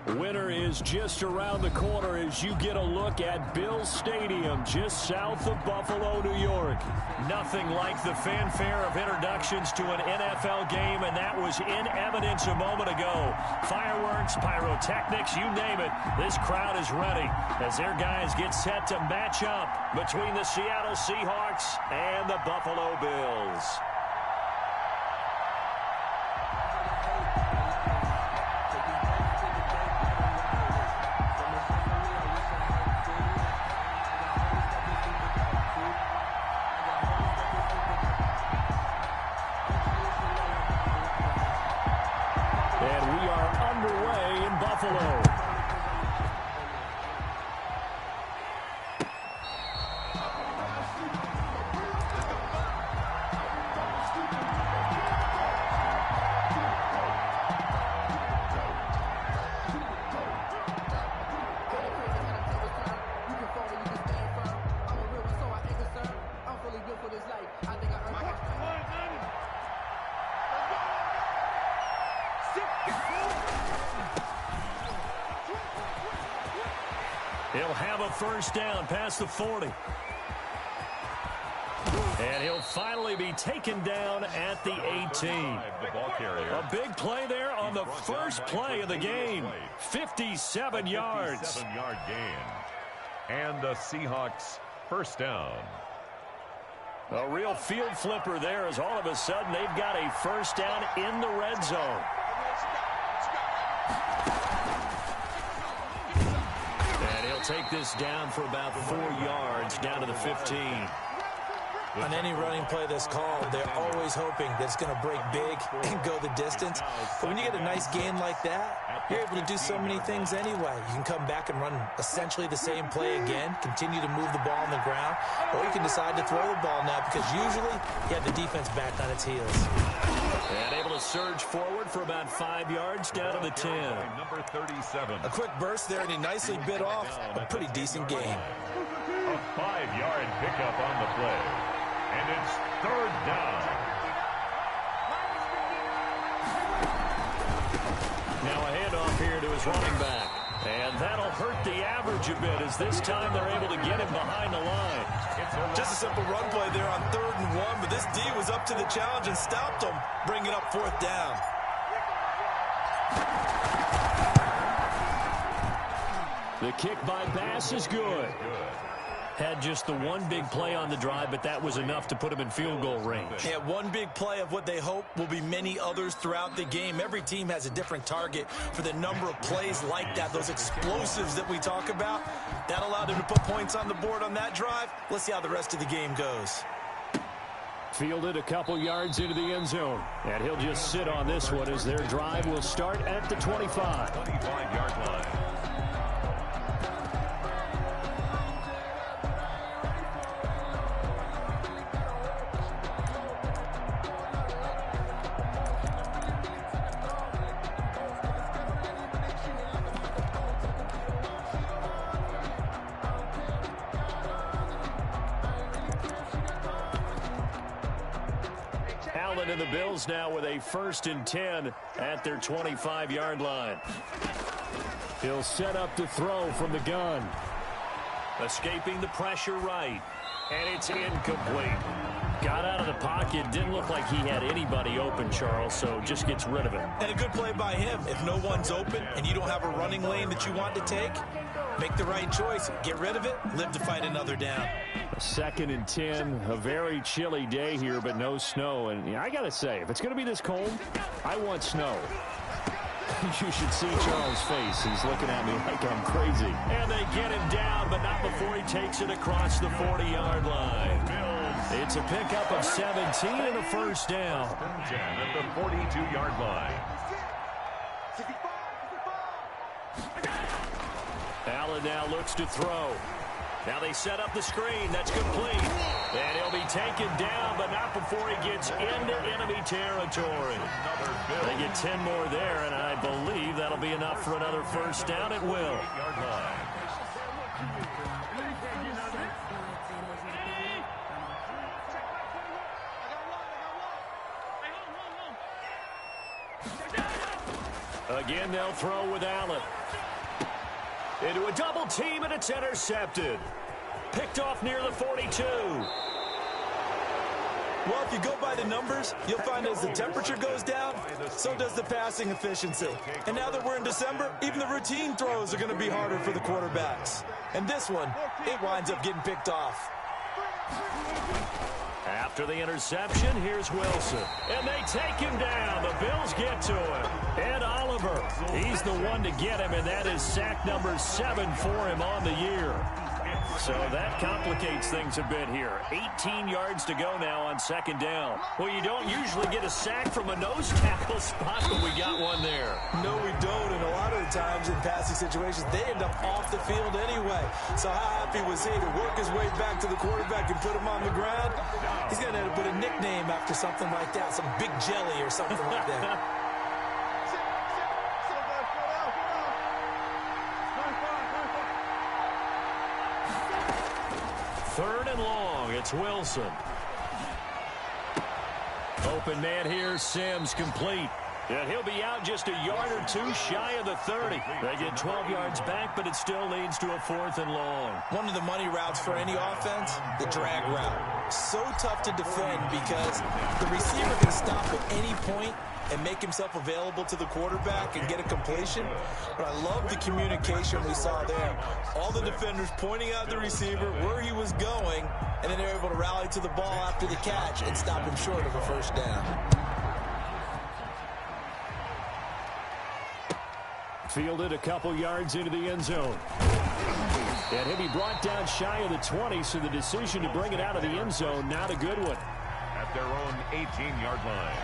Winter is just around the corner as you get a look at Bills Stadium just south of Buffalo, New York. Nothing like the fanfare of introductions to an NFL game, and that was in evidence a moment ago. Fireworks, pyrotechnics, you name it. This crowd is ready as their guys get set to match up between the Seattle Seahawks and the Buffalo Bills. He'll have a first down past the 40. And he'll finally be taken down at the 18. A big play there on the first play of the game. 57 yards. 57-yard gain. And the Seahawks first down. A real field flipper there as all of a sudden they've got a first down in the red zone. Take this down for about 4 yards down to the 15. On any running play that's called, they're always hoping that it's going to break big and go the distance. But when you get a nice gain like that, you're able to do so many things anyway. You can come back and run essentially the same play again, continue to move the ball on the ground, or you can decide to throw the ball now because usually you have the defense back on its heels. And able to surge forward for about 5 yards down to the 10. Number 37. A quick burst there, and he nicely bit off a pretty decent gain. A 5-yard pickup on the play. And it's third down. Now a handoff here to his running back. And that'll hurt the average a bit as this time they're able to get him behind the line. Just a simple run play there on 3rd and 1, but this D was up to the challenge and stopped him, bringing up 4th down. The kick by Bass is good. Had just the one big play on the drive, but that was enough to put him in field goal range. Yeah, one big play of what they hope will be many others throughout the game. Every team has a different target for the number of plays like that, those explosives that we talk about. That allowed him to put points on the board on that drive. Let's see how the rest of the game goes. Fielded a couple yards into the end zone. And he'll just sit on this one as their drive will start at the 25. 25-yard line. And the Bills now with a 1st and 10 at their 25-yard line. He'll set up to throw from the gun. Escaping the pressure right. And it's incomplete. Got out of the pocket. Didn't look like he had anybody open, Charles, so just gets rid of it. And a good play by him. If no one's open and you don't have a running lane that you want to take, make the right choice. Get rid of it. Live to fight another down. 2nd and 10. A very chilly day here, but no snow. And I got to say, if it's going to be this cold, I want snow. You should see Charles' face. He's looking at me like I'm crazy. And they get him down, but not before he takes it across the 40-yard line. It's a pickup of 17 and a first down. 10 at the 42-yard line. Allen now looks to throw. Now they set up the screen. That's complete. And he'll be taken down, but not before he gets into enemy territory. They get 10 more there, and I believe that'll be enough for another first down. It will. Again, they'll throw with Allen. Into a double team, and it's intercepted. Picked off near the 42. Well, if you go by the numbers, you'll find as the temperature goes down, so does the passing efficiency. And now that we're in December, even the routine throws are going to be harder for the quarterbacks. And this one, it winds up getting picked off. After the interception, here's Wilson. And they take him down. The Bills get to him. Ed Oliver, he's the one to get him, and that is sack number 7 for him on the year. So that complicates things a bit here. 18 yards to go now on second down. Well, you don't usually get a sack from a nose tackle spot, but we got one there. No, we don't, and a lot of the times in passing situations, they end up off the field anyway. So how happy was he to work his way back to the quarterback and put him on the ground? He's going to end up with a nickname after something like that, some Big Jelly or something like that. Third and long, it's Wilson. Open man here, Sims complete. And he'll be out just a yard or two shy of the 30. They get 12 yards back, but it still leads to a 4th and long. One of the money routes for any offense, the drag route. So tough to defend because the receiver can stop at any point and make himself available to the quarterback and get a completion. But I love the communication we saw there. All the defenders pointing out the receiver where he was going, and then they're able to rally to the ball after the catch and stop him short of a first down. Fielded a couple yards into the end zone. And he'll be brought down shy of the 20, so the decision to bring it out of the end zone, not a good one. At their own 18-yard line.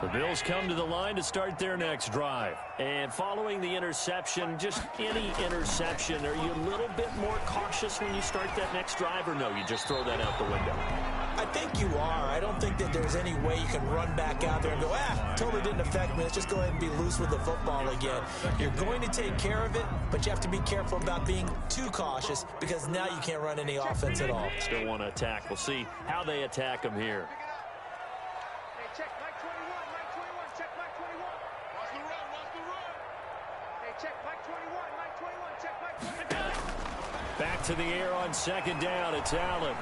The Bills come to the line to start their next drive. And following the interception, just any interception, are you a little bit more cautious when you start that next drive, or no, you just throw that out the window? I think you are. I don't think that there's any way you can run back out there and go, totally didn't affect me. Let's just go ahead and be loose with the football again. You're going to take care of it, but you have to be careful about being too cautious because now you can't run any offense at all. Still want to attack. We'll see how they attack them here. Check Mike 21, Mike 21, check Mike 21. Watch the run, watch the run. Hey, check Mike 21, Mike 21, check Mike 21. Back to the air on second down. It's Allen.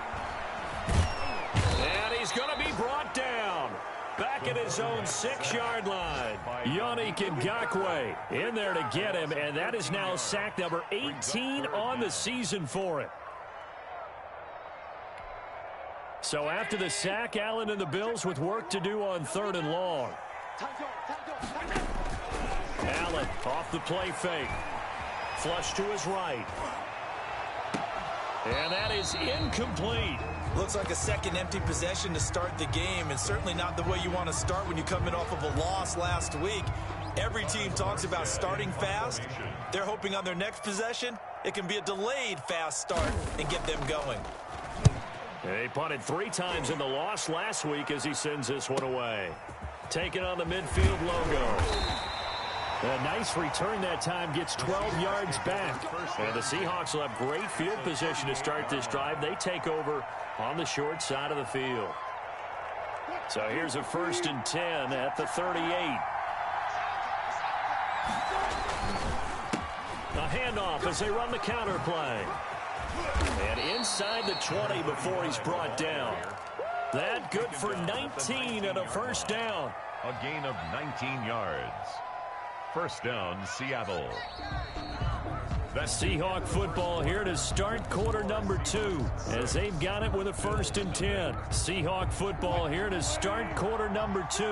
And he's going to be brought down. Back at his own 6-yard line. Yannick Ngakoue in there to get him, and that is now sack number 18 on the season for him. So after the sack, Allen and the Bills with work to do on 3rd and long. Allen off the play fake. Flush to his right. And that is incomplete. Looks like a second empty possession to start the game, and certainly not the way you want to start when you come in off of a loss last week. Every team talks about starting fast. They're hoping on their next possession, it can be a delayed fast start and get them going. He punted 3 times in the loss last week as he sends this one away. Taking on the midfield logo. A nice return that time, gets 12 yards back. And the Seahawks will have great field position to start this drive. They take over on the short side of the field. So here's a 1st and 10 at the 38. A handoff as they run the counter play. And inside the 20 before he's brought down. That good for 19 and a first down. A gain of 19 yards. First down, Seattle. That's Seahawk football here to start quarter number 2 as they've got it with a 1st and 10. Seahawk football here to start quarter number 2.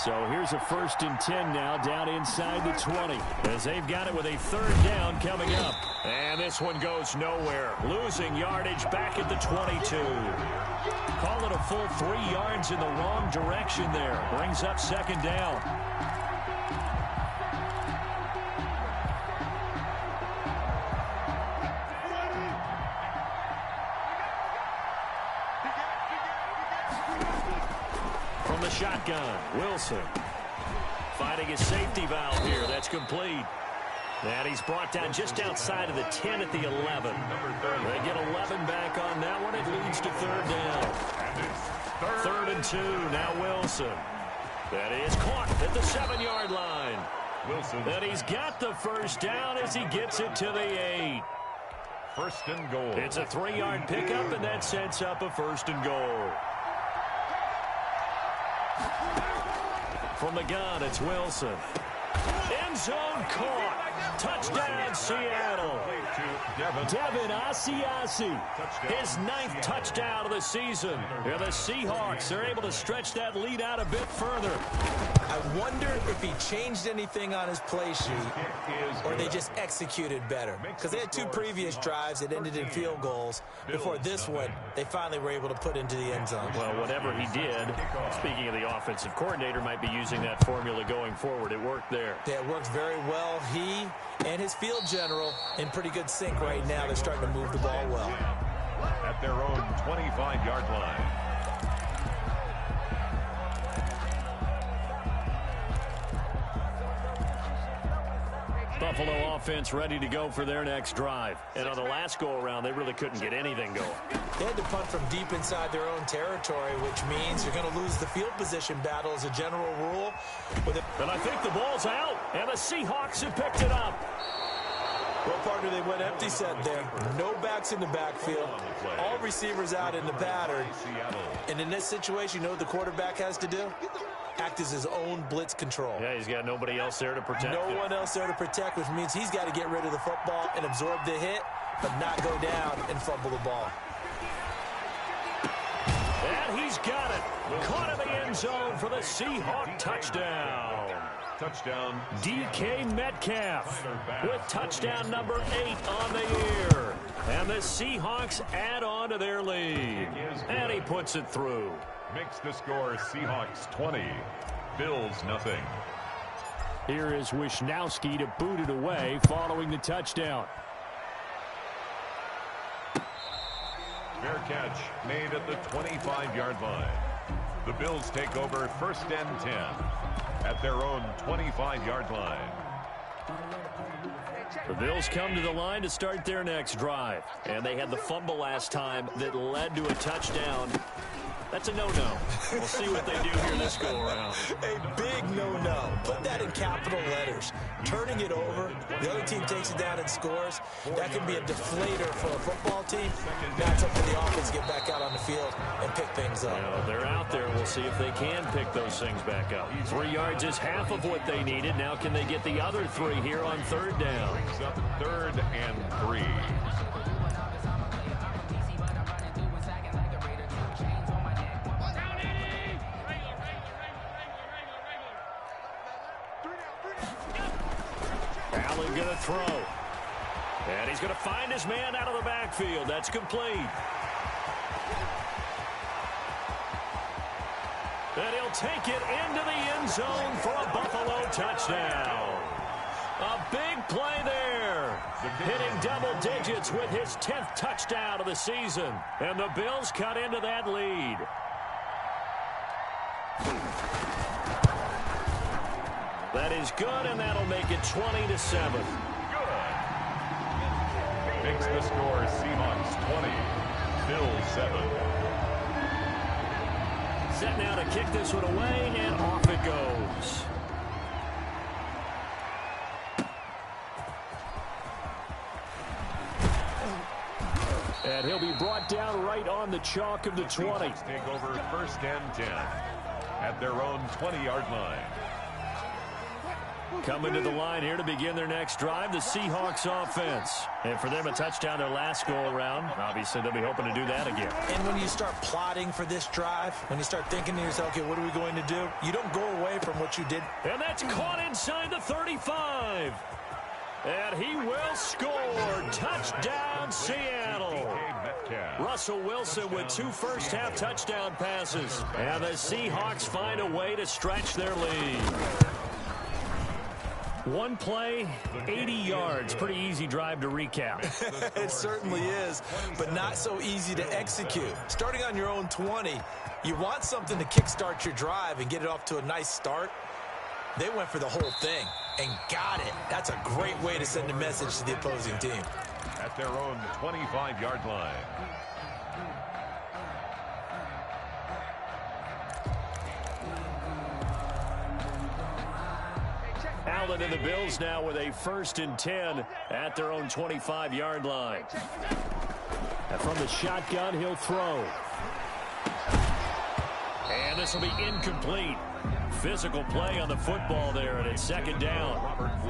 So here's a 1st and 10 now down inside the 20 as they've got it with a 3rd down coming up. And this one goes nowhere. Losing yardage back at the 22. Call it a full 3 yards in the wrong direction there. Brings up 2nd down. From the shotgun, Wilson. Finding his safety valve here. That's complete. And he's brought down just outside of the 10 at the 11. They get 11 back on that one. It leads to third down. Third and 2. Now Wilson. That is caught at the 7-yard line. Wilson. And he's got the first down as he gets it to the 8. First and goal. It's a 3-yard pickup, and that sets up a first and goal. From the gun, it's Wilson. End zone caught. Touchdown, Seattle. Devin Asiasi, his 9th touchdown of the season. And the Seahawks are able to stretch that lead out a bit further. I wonder if he changed anything on his play sheet or they just executed better. Because they had 2 previous drives that ended in field goals. Before this one, they finally were able to put into the end zone. Well, whatever he did, speaking of the offensive coordinator, might be using that formula going forward. It worked there. Yeah, it worked very well. He and his field general in pretty good sync right now. They're starting to move the ball well. At their own 25-yard line. Buffalo offense ready to go for their next drive. And on the last go-around, they really couldn't get anything going. They had to punt from deep inside their own territory, which means you're going to lose the field position battle as a general rule. And I think the ball's out, and the Seahawks have picked it up. Well, partner, they went empty set there. No backs in the backfield. All receivers out in the pattern. And in this situation, you know what the quarterback has to do? Act as his own blitz control. Yeah, he's got nobody else there to protect No him. one else there to protect, which means he's got to get rid of the football and absorb the hit, but not go down and fumble the ball. And he's got it. Caught in the end zone for the Seahawk touchdown. Touchdown. DK Metcalf with touchdown number 8 on the year. And the Seahawks add on to their lead. And he puts it through. Makes the score Seahawks 20. Bills nothing. Here is Wisnowski to boot it away following the touchdown. Fair catch made at the 25-yard line. The Bills take over first and 10 at their own 25-yard line. The Bills come to the line to start their next drive. And they had the fumble last time that led to a touchdown. That's a no-no. We'll see what they do here this go-around. A big no-no. Put that in capital letters. Turning it over, the other team takes it down and scores. That can be a deflator for a football team. Now it's up to the offense to get back out on the field and pick things up. Well, they're out there. We'll see if they can pick those things back up. 3 yards is half of what they needed. Now can they get the other 3 here on third down? Brings up third and 3. Allen going to throw. And he's going to find his man out of the backfield. That's complete. And he'll take it into the end zone for a Buffalo touchdown. A big play there. Hitting double digits with his 10th touchdown of the season. And the Bills cut into that lead. That is good, and that'll make it 20-7. Good. Makes the score Seahawks 20. Bills 7. Set now to kick this one away, and off it goes. And he'll be brought down right on the chalk of the 20. Seahawks take over first and 10 at their own 20-yard line. Coming to the line here to begin their next drive, the Seahawks offense. And for them, a touchdown their last go-around. Obviously, they'll be hoping to do that again. And when you start plotting for this drive, when you start thinking to yourself, okay, what are we going to do? You don't go away from what you did. And that's caught inside the 35. And he will score. Touchdown, Seattle. Russell Wilson with 2 first-half touchdown passes. And the Seahawks find a way to stretch their lead. One play, 80 yards. Pretty easy drive to recap. It certainly is, but not so easy to execute. Starting on your own 20, you want something to kickstart your drive and get it off to a nice start. They went for the whole thing and got it. That's a great way to send a message to the opposing team. At their own 25-yard line. Allen and the Bills now with a 1st and 10 at their own 25-yard line. And from the shotgun, he'll throw. And this will be incomplete. Physical play on the football there, and it's 2nd down.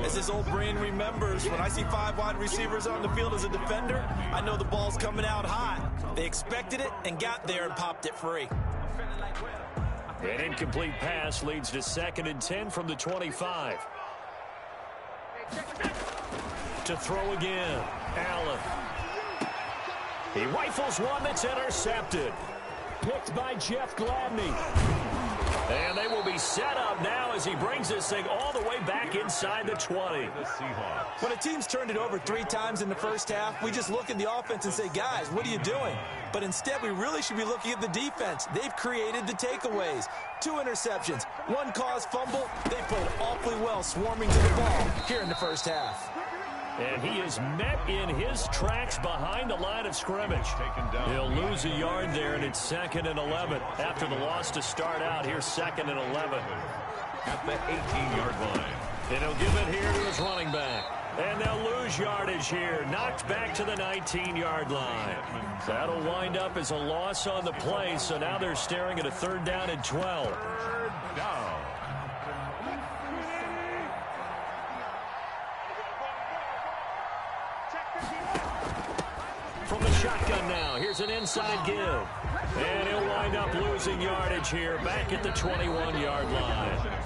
As his old brain remembers, when I see 5 wide receivers on the field as a defender, I know the ball's coming out hot. They expected it and got there and popped it free. An incomplete pass leads to 2nd and 10 from the 25. To throw again, Allen. He rifles one that's intercepted. Picked by Jeff Gladney. And they will be set up now as he brings this thing all the way back inside the 20. When a team's turned it over 3 times in the first half, we just look at the offense and say, guys, what are you doing? But instead, we really should be looking at the defense. They've created the takeaways. 2 interceptions, 1 caused fumble. They played awfully well swarming to the ball here in the first half. And he is met in his tracks behind the line of scrimmage. He'll lose a yard there, and it's 2nd and 11. After the loss to start out, here's 2nd and 11. At the 18-yard line. And he'll give it here to his running back. And they'll lose yardage here. Knocked back to the 19-yard line. That'll wind up as a loss on the play, so now they're staring at a 3rd down and 12. 3rd down. From the shotgun now, here's an inside give. And he'll wind up losing yardage here back at the 21-yard line.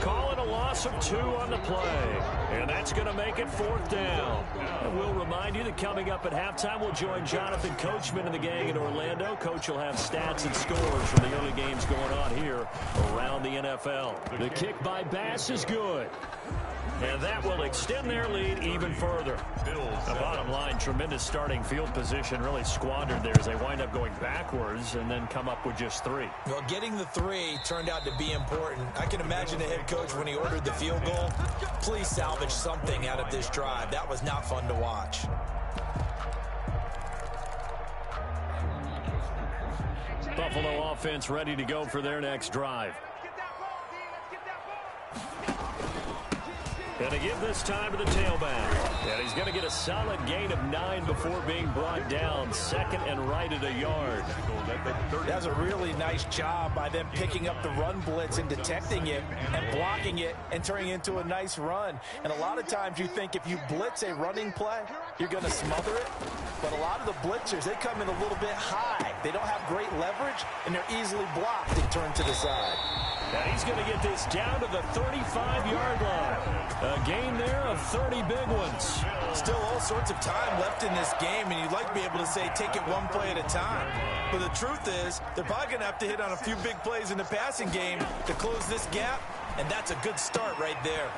Calling a loss of 2 on the play. And that's going to make it 4th down. And we'll remind you that coming up at halftime, we'll join Jonathan Coachman and the gang in Orlando. Coach will have stats and scores from the early games going on here around the NFL. The kick by Bass is good. And that will extend their lead even further. The bottom line, tremendous starting field position, really squandered there as they wind up going backwards and then come up with just 3. Well, getting the 3 turned out to be important. I can imagine the head coach when he ordered the field goal. Please salvage something out of this drive. That was not fun to watch. Buffalo offense ready to go for their next drive. Going to give this time to the tailback. And he's going to get a solid gain of 9 before being brought down. 2nd and right at a yard. That's a really nice job by them picking up the run blitz and detecting it and blocking it and turning it into a nice run. And a lot of times you think if you blitz a running play, you're going to smother it. But a lot of the blitzers, they come in a little bit high. They don't have great leverage, and they're easily blocked and turned to the side. And he's going to get this down to the 35-yard line. A gain there of 30 big ones. Still all sorts of time left in this game, and you'd like to be able to say take it one play at a time. But the truth is, they're probably going to have to hit on a few big plays in the passing game to close this gap, and that's a good start right there.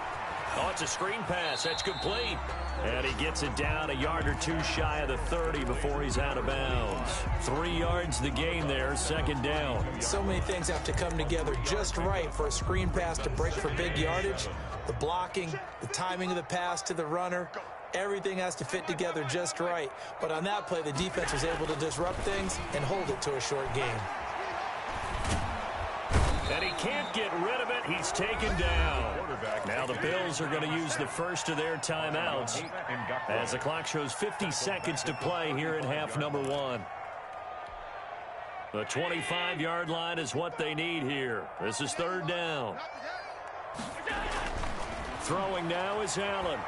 Oh, it's a screen pass. That's complete. And he gets it down a yard or 2 shy of the 30 before he's out of bounds. 3 yards the gain there, 2nd down. So many things have to come together just right for a screen pass to break for big yardage. The blocking, the timing of the pass to the runner, everything has to fit together just right. But on that play, the defense was able to disrupt things and hold it to a short game. And he can't get rid of it. He's taken down. Now the Bills are going to use the first of their timeouts as the clock shows 50 seconds to play here in half number 1. The 25-yard line is what they need here. This is 3rd down. Throwing now is Allen.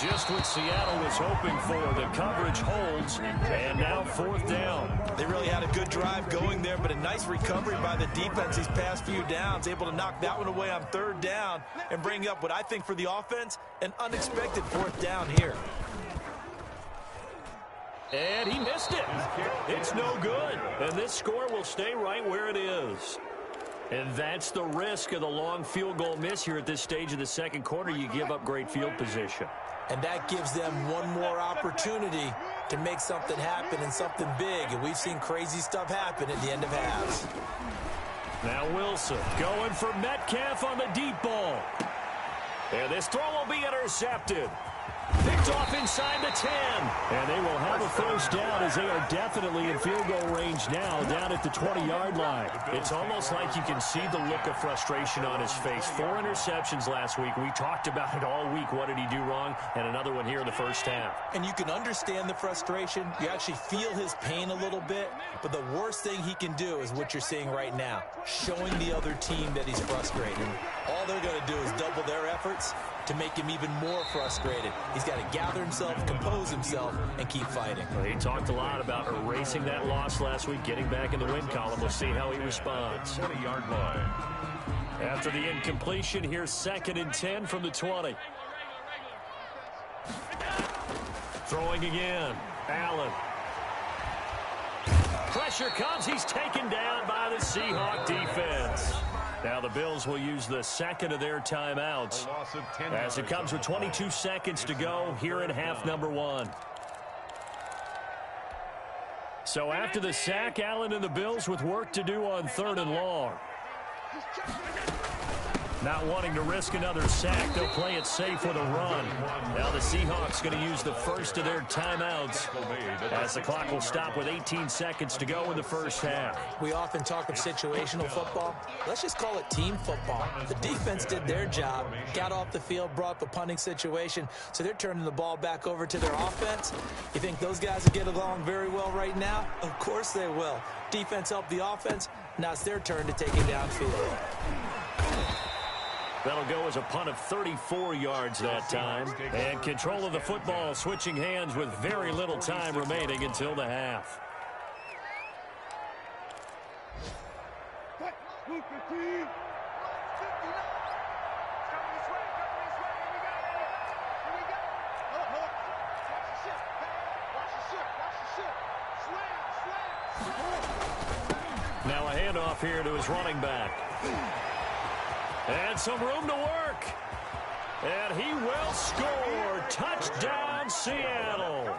Just what Seattle was hoping for. The coverage holds, and now 4th down. They really had a good drive going there, but a nice recovery by the defense these past few downs, able to knock that one away on 3rd down and bring up what I think for the offense, an unexpected 4th down here. And he missed it. It's no good. And this score will stay right where it is. And that's the risk of the long field goal miss here at this stage of the 2nd quarter. You give up great field position. And that gives them one more opportunity to make something happen and something big. And we've seen crazy stuff happen at the end of halves. Now Wilson going for Metcalf on the deep ball. And this throw will be intercepted. Picked off inside the 10. And they will have a first down as they are definitely in field goal range now down at the 20-yard line. It's almost like you can see the look of frustration on his face. 4 interceptions last week. We talked about it all week. What did he do wrong? And another one here in the first half. And you can understand the frustration. You actually feel his pain a little bit. But the worst thing he can do is what you're seeing right now, showing the other team that he's frustrated. All they're going to do is double their efforts to make him even more frustrated. He's got to gather himself, compose himself, and keep fighting. Well, he talked a lot about erasing that loss last week, getting back in the win column. We'll see how he responds. 20-yard line. After the incompletion, here's 2nd and 10 from the 20. Throwing again. Allen. Pressure comes. He's taken down by the Seahawk defense. Now the Bills will use the second of their timeouts as it comes with 22 seconds to go here in half number 1. So after the sack, Allen and the Bills with work to do on 3rd and long. Not wanting to risk another sack, they'll play it safe with a run. Now the Seahawks going to use the first of their timeouts as the clock will stop with 18 seconds to go in the first half. We often talk of situational football. Let's just call it team football. The defense did their job, got off the field, brought the punting situation, so they're turning the ball back over to their offense. You think those guys will get along very well right now? Of course they will. Defense helped the offense. Now it's their turn to take it downfield. That'll go as a punt of 34 yards that time. And control of the football switching hands with very little time remaining until the half. Now a handoff here to his running back. And some room to work. And he will score. Touchdown, Seattle.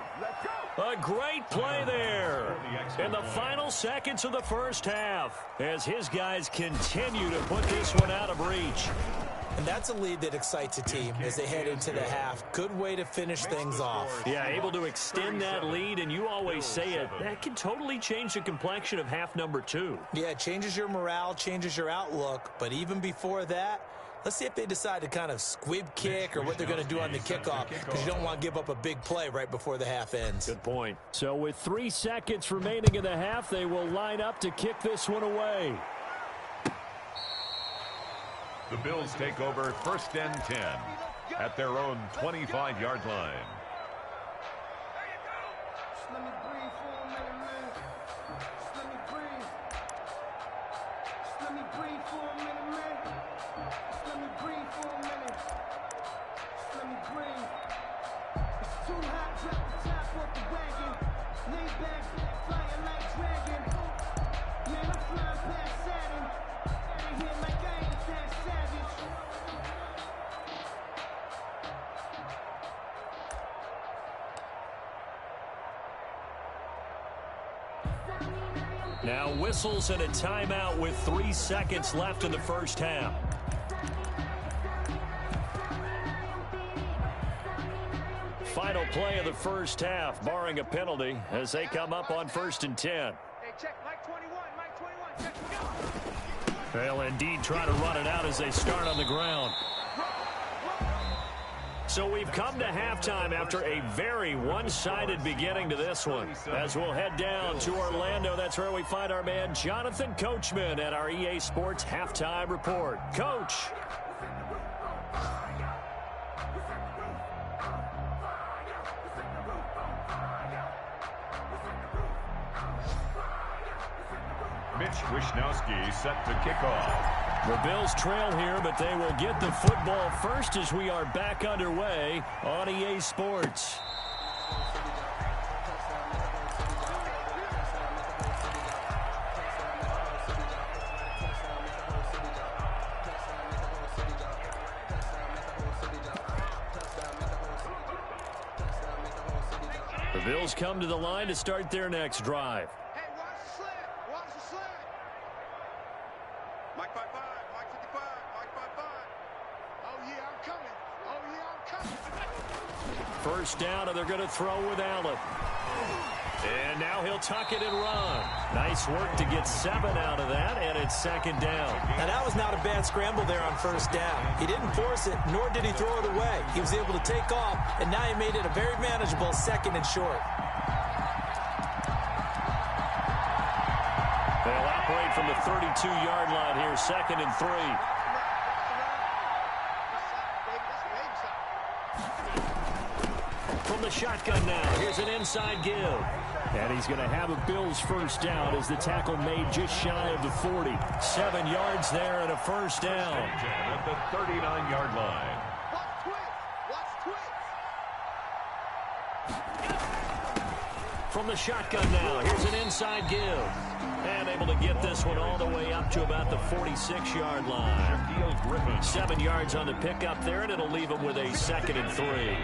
A great play there in the final seconds of the first half as his guys continue to put this one out of reach. And that's a lead that excites a team as they head into the half. Good way to finish things off. Yeah, able to extend that lead, and you always say it, that can totally change the complexion of half number 2. Yeah, it changes your morale, changes your outlook. But even before that, let's see if they decide to kind of squib kick or what they're going to do on the kickoff, because you don't want to give up a big play right before the half ends. Good point. So with 3 seconds remaining in the half, they will line up to kick this one away. The Bills take over 1st and 10 at their own 25-yard line. Let me breathe for a minute, man. Let me breathe. Let me breathe for a minute, man. Let me breathe for a minute. Let me breathe. It's too hot, drop the top off the wagon. Lay back, flying like dragon. Man, I'm flying past Saturn. Out of here like I ain't that savage. Now whistles and a timeout with 3 seconds left in the first half. Final play of the first half, barring a penalty, as they come up on 1st and 10. Hey, check Mike 21, Mike 21, check, go. They'll indeed try to run it out as they start on the ground. So we've come to halftime after a very one-sided beginning to this one. As we'll head down to Orlando, that's where we find our man Jonathan Coachman at our EA Sports Halftime Report. Coach. Mitch Wishnowsky set to kick off. The Bills trail here, but they will get the football first as we are back underway on EA Sports. The Bills come to the line to start their next drive. Hey, watch the slant, watch the slant. Mike 55, Mike 55, Mike 55. Oh, yeah, I'm coming. Oh, yeah, I'm coming. First down, and they're going to throw with Allen. And now he'll tuck it and run. Nice work to get 7 out of that, and it's second down. Now, that was not a bad scramble there on first down. He didn't force it, nor did he throw it away. He was able to take off, and now he made it a very manageable second and short. They'll operate from the 32-yard line here, second and 3. From the shotgun now, here's an inside give. And he's going to have a Bills first down as the tackle made just shy of the 40. 7 yards there and a first down. At the 39-yard line. From the shotgun now, here's an inside give. And able to get this one all the way up to about the 46-yard line. 7 yards on the pickup there, and it'll leave him with a second and 3.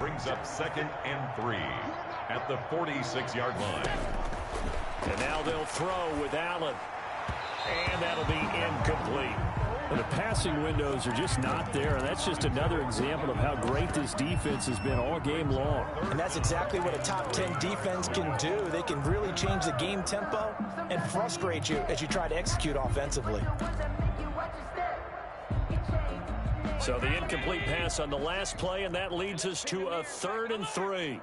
Brings up second and 3 at the 46-yard line. And now they'll throw with Allen. And that'll be incomplete. The passing windows are just not there, and that's just another example of how great this defense has been all game long. And that's exactly what a top 10 defense can do. They can really change the game tempo and frustrate you as you try to execute offensively. So the incomplete pass on the last play, and that leads us to a 3rd and 3.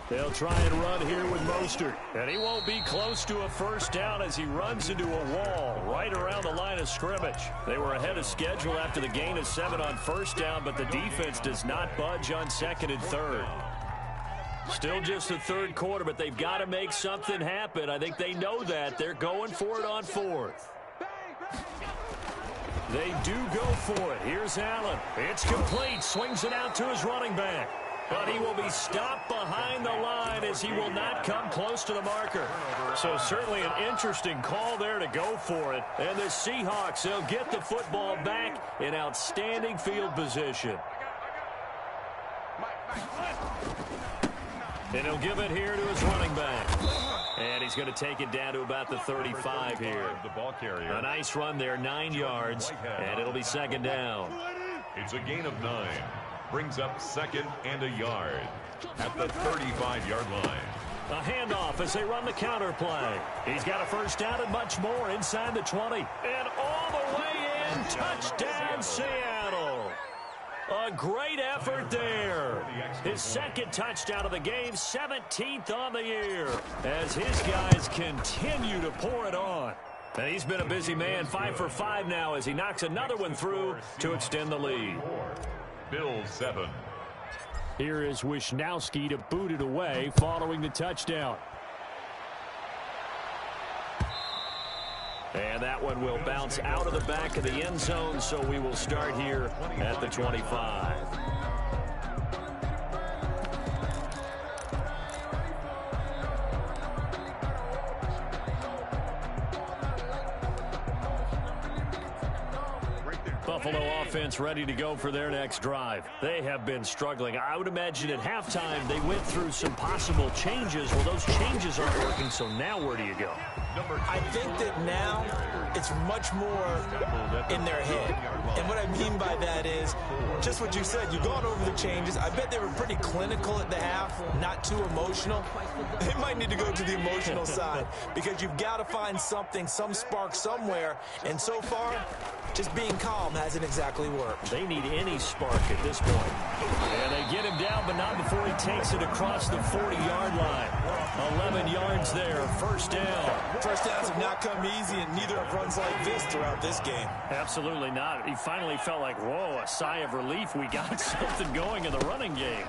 They'll try and run here with Mostert. And he won't be close to a first down as he runs into a wall right around the line of scrimmage. They were ahead of schedule after the gain of 7 on first down, but the defense does not budge on 2nd and 3rd. Still just the 3rd quarter, but they've got to make something happen. I think they know that. They're going for it on 4th. They do go for it. Here's Allen. It's complete. Swings it out to his running back. But he will be stopped behind the line as he will not come close to the marker. So certainly an interesting call there to go for it. And the Seahawks, they'll get the football back in outstanding field position. And he'll give it here to his running back. And he's going to take it down to about the 35 here. The ball carrier. A nice run there, 9 yards, and it'll be second down. It's a gain of 9. Brings up second and a yard at the 35-yard line. A handoff as they run the counter play. He's got a first down and much more inside the 20. And all the way in, touchdown Seattle. A great effort there. His 2nd touchdown of the game, 17th on the year, as his guys continue to pour it on. And he's been a busy man, 5 for 5 now as he knocks another one through to extend the lead. Bills 7. Here is Wisnowski to boot it away following the touchdown. And that one will bounce out of the back of the end zone, so we will start here at the 25. Buffalo offense ready to go for their next drive. They have been struggling. I would imagine at halftime they went through some possible changes. Well, those changes aren't working, so now where do you go? I think that now it's much more in their head. And what I mean by that is just what you said. You've gone over the changes. I bet they were pretty clinical at the half, not too emotional. They might need to go to the emotional side because you've got to find something, some spark somewhere. And so far, just being calm hasn't exactly worked. They need any spark at this point. And they get him down, but not before he takes it across the 40-yard line. 11 yards there, first down. First downs have not come easy, and neither have runs like this throughout this game. Absolutely not. He finally felt like, whoa, a sigh of relief. We got something going in the running game.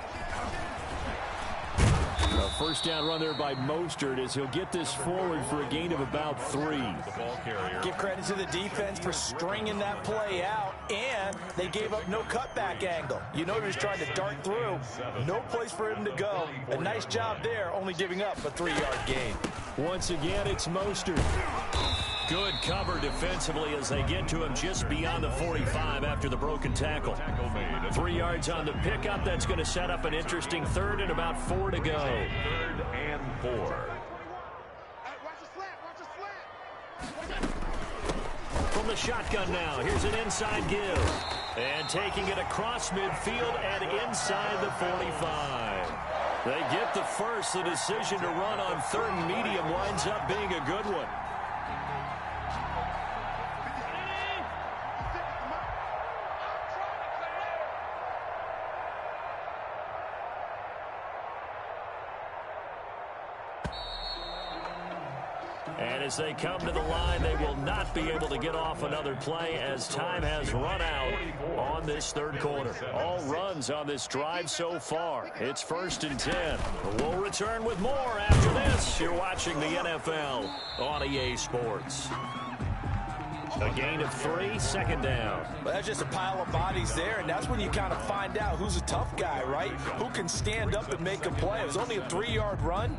A first down run there by Mostert as he'll get this forward for a gain of about 3. The ball carrier. Give credit to the defense for stringing that play out, and they gave up no cutback angle. You know he was trying to dart through. No place for him to go. A nice job there, only giving up a 3-yard gain. Once again, it's Mostert. Good cover defensively as they get to him just beyond the 45 after the broken tackle. 3 yards on the pickup. That's going to set up an interesting 3rd and about 4 to go. 3rd and 4. Watch the slant, watch the slant. from the shotgun now. Here's an inside give. And taking it across midfield and inside the 45. They get the first. The decision to run on third and medium winds up being a good one. And as they come to the line, they will not be able to get off another play as time has run out on this third quarter. All runs on this drive so far. It's 1st and 10. We'll return with more after this. You're watching the NFL on EA Sports. A gain of 3, 2nd down. Well, that's just a pile of bodies there, and that's when you kind of find out who's a tough guy, right? Who can stand up and make a play. It was only a 3-yard run,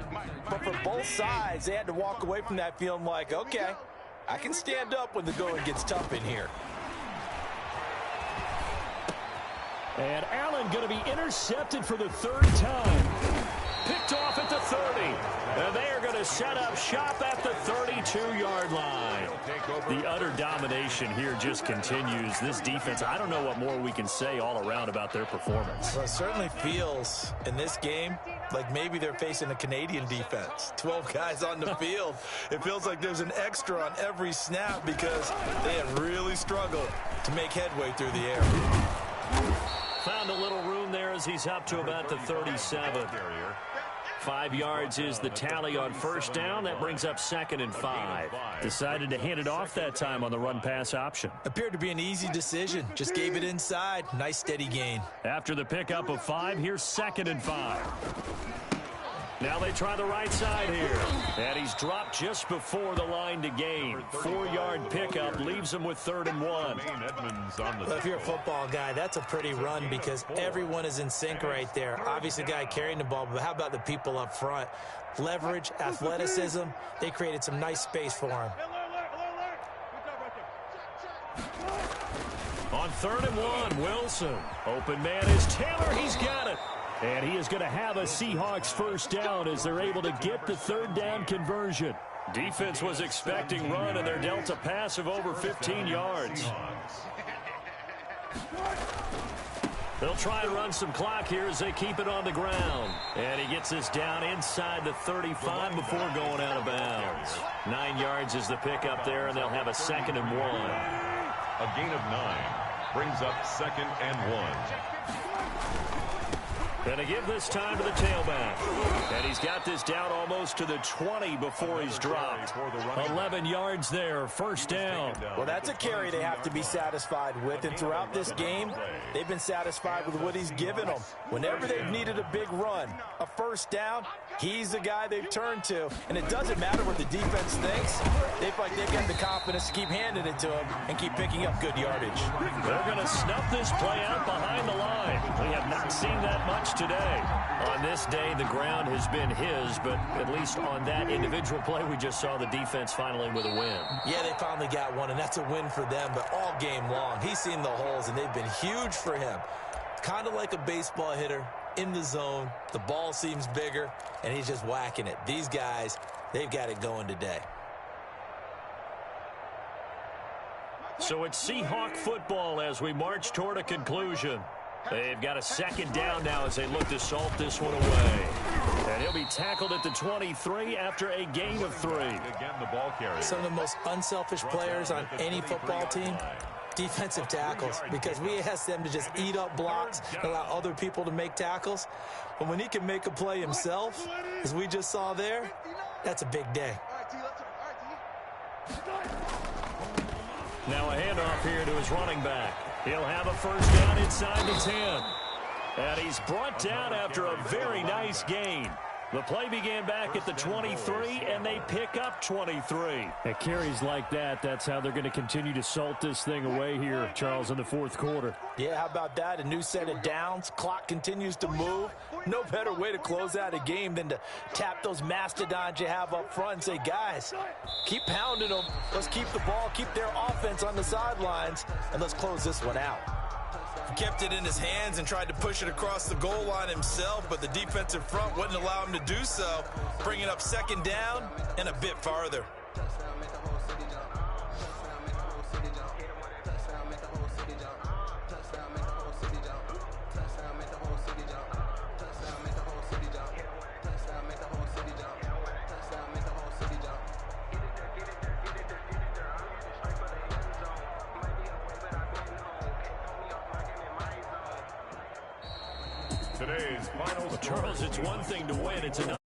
but for both sides, they had to walk away from that feeling like, okay, I can stand up when the going gets tough in here. And Allen going to be intercepted for the 3rd time. Picked off at the 30. And they are going to set up shop at the 32-yard line. The utter domination here just continues. This defense, I don't know what more we can say all around about their performance. Well, it certainly feels in this game like maybe they're facing a Canadian defense. 12 guys on the field. It feels like there's an extra on every snap because they have really struggled to make headway through the air. Found a little room there as he's up to about the 37. 5 yards is the tally on 1st down. That brings up 2nd and 5. Decided to hand it off that time on the run-pass option. Appeared to be an easy decision. Just gave it inside. Nice steady gain. After the pickup of 5, here's 2nd and 5. Now they try the right side here. And he's dropped just before the line to gain. 4-yard pickup leaves him with 3rd and 1. Well, if you're a football guy, that's a pretty run because everyone is in sync right there. Obviously, the guy carrying the ball, but how about the people up front? Leverage, athleticism, they created some nice space for him. On 3rd and 1, Wilson. Open man is Taylor. He's got it. And he is going to have a Seahawks 1st down as they're able to get the 3rd down conversion. Defense was expecting run, and they're dealt a pass of over 15 yards. They'll try and run some clock here as they keep it on the ground. And he gets this down inside the 35 before going out of bounds. 9 yards is the pickup there, and they'll have a 2nd and 1. A gain of 9 brings up 2nd and 1. Going to give this time to the tailback. And he's got this down almost to the 20 before he's dropped. 11 yards there, 1st down. Well, that's a carry they have to be satisfied with. And throughout this game, they've been satisfied with what he's given them. Whenever they've needed a big run, a 1st down, he's the guy they've turned to. And it doesn't matter what the defense thinks. They feel like they've got the confidence to keep handing it to him and keep picking up good yardage. They're going to snuff this play out behind the line. We have not seen that much today. On this day, the ground has been his, but at least on that individual play, we just saw the defense finally with a win. Yeah, they finally got one, and that's a win for them, but all game long, he's seen the holes, and they've been huge for him. Kind of like a baseball hitter in the zone. The ball seems bigger, and he's just whacking it. These guys, they've got it going today. So it's Seahawk football as we march toward a conclusion. They've got a 2nd down now as they look to salt this one away. And he'll be tackled at the 23 after a gain of 3. Again, the ball carrier. Some of the most unselfish players on any football team, defensive tackles, because we ask them to just eat up blocks and allow other people to make tackles. But when he can make a play himself, as we just saw there, that's a big day. Now a handoff here to his running back. He'll have a 1st down inside the 10. And he's brought down after a very nice gain. The play began back at the 23, and they pick up 23. At carries like that, that's how they're going to continue to salt this thing away here, Charles, in the 4th quarter. Yeah, how about that? A new set of downs. Clock continues to move. No better way to close out a game than to tap those mastodons you have up front and say, guys, keep pounding them. Let's keep the ball, keep their offense on the sidelines, and let's close this one out. He kept it in his hands and tried to push it across the goal line himself, but the defensive front wouldn't allow him to do so, bringing up 2nd down and a bit farther. Today's final Charles, it's one thing to win. It's another.